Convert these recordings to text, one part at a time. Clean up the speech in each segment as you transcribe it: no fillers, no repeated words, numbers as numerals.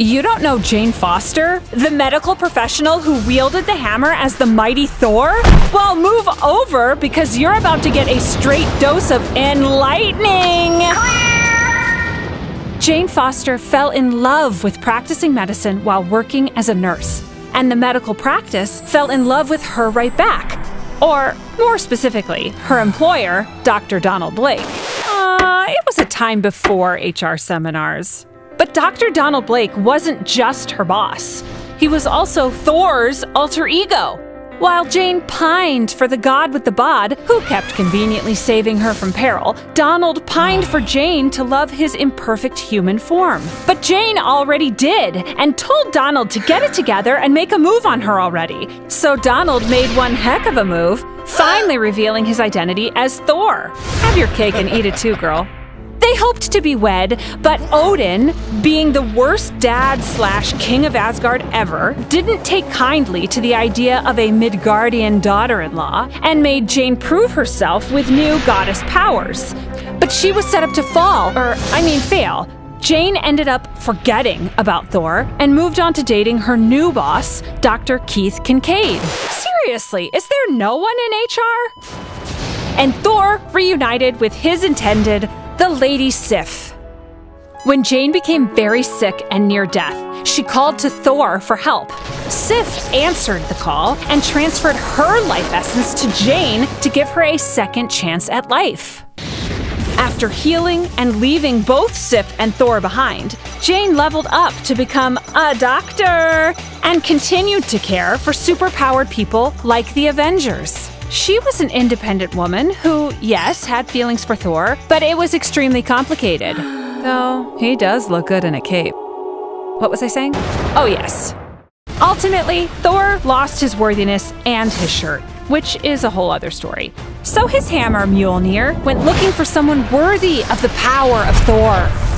You don't know Jane Foster, the medical professional who wielded the hammer as the Mighty Thor? Well, move over because you're about to get a straight dose of enlightening! Jane Foster fell in love with practicing medicine while working as a nurse, and the medical practice fell in love with her right back. Or, more specifically, her employer, Dr. Donald Blake. It was a time before HR seminars. But Dr. Donald Blake wasn't just her boss. He was also Thor's alter ego. While Jane pined for the god with the bod, who kept conveniently saving her from peril, Donald pined for Jane to love his imperfect human form. But Jane already did, and told Donald to get it together and make a move on her already. So Donald made one heck of a move, finally revealing his identity as Thor. Have your cake and eat it too, girl. They hoped to be wed, but Odin, being the worst dad/king of Asgard ever, didn't take kindly to the idea of a Midgardian daughter-in-law and made Jane prove herself with new goddess powers. But she was set up to fail. Jane ended up forgetting about Thor and moved on to dating her new boss, Dr. Keith Kincaid. Seriously, is there no one in HR? And Thor reunited with his intended, the Lady Sif. When Jane became very sick and near death, she called to Thor for help. Sif answered the call and transferred her life essence to Jane to give her a second chance at life. After healing and leaving both Sif and Thor behind, Jane leveled up to become a doctor and continued to care for superpowered people like the Avengers. She was an independent woman who, yes, had feelings for Thor, but it was extremely complicated. Though he does look good in a cape. What was I saying? Oh, yes. Ultimately, Thor lost his worthiness and his shirt, which is a whole other story. So his hammer, Mjolnir, went looking for someone worthy of the power of Thor,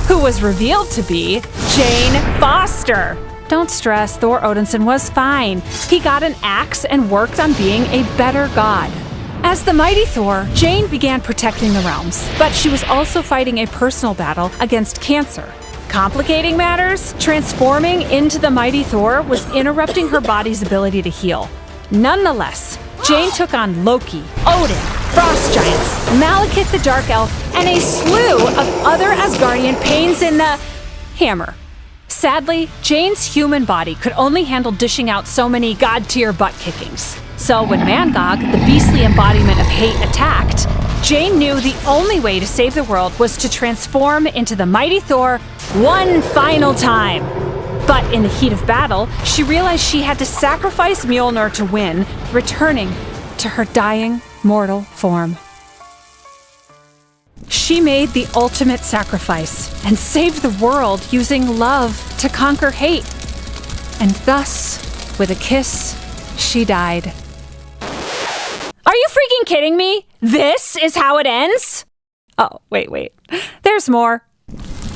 who was revealed to be Jane Foster. Don't stress, Thor Odinson was fine. He got an axe and worked on being a better god. As the Mighty Thor, Jane began protecting the realms, but she was also fighting a personal battle against cancer. Complicating matters, transforming into the Mighty Thor was interrupting her body's ability to heal. Nonetheless, Jane took on Loki, Odin, Frost Giants, Malekith the Dark Elf, and a slew of other Asgardian pains in the hammer. Sadly, Jane's human body could only handle dishing out so many god-tier butt-kickings. So when Mangog, the beastly embodiment of hate, attacked, Jane knew the only way to save the world was to transform into the Mighty Thor one final time. But in the heat of battle, she realized she had to sacrifice Mjolnir to win, returning to her dying mortal form. She made the ultimate sacrifice and saved the world using love to conquer hate. And thus, with a kiss, she died. Are you freaking kidding me? This is how it ends? Oh, wait. There's more.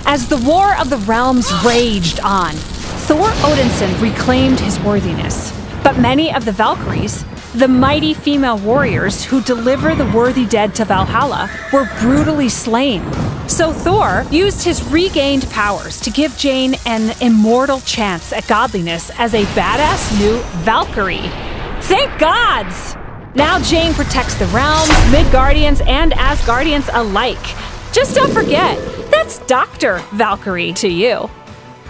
As the War of the Realms raged on, Thor Odinson reclaimed his worthiness. But many of the Valkyries, the mighty female warriors who deliver the worthy dead to Valhalla, were brutally slain. So Thor used his regained powers to give Jane an immortal chance at godliness as a badass new Valkyrie. Thank gods! Now Jane protects the realms, Midgardians, and Asgardians alike. Just don't forget, that's Dr. Valkyrie to you.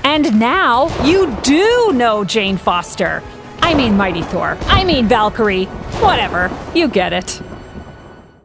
And now you do know Jane Foster. I mean Mighty Thor. I mean Valkyrie. Whatever, you get it.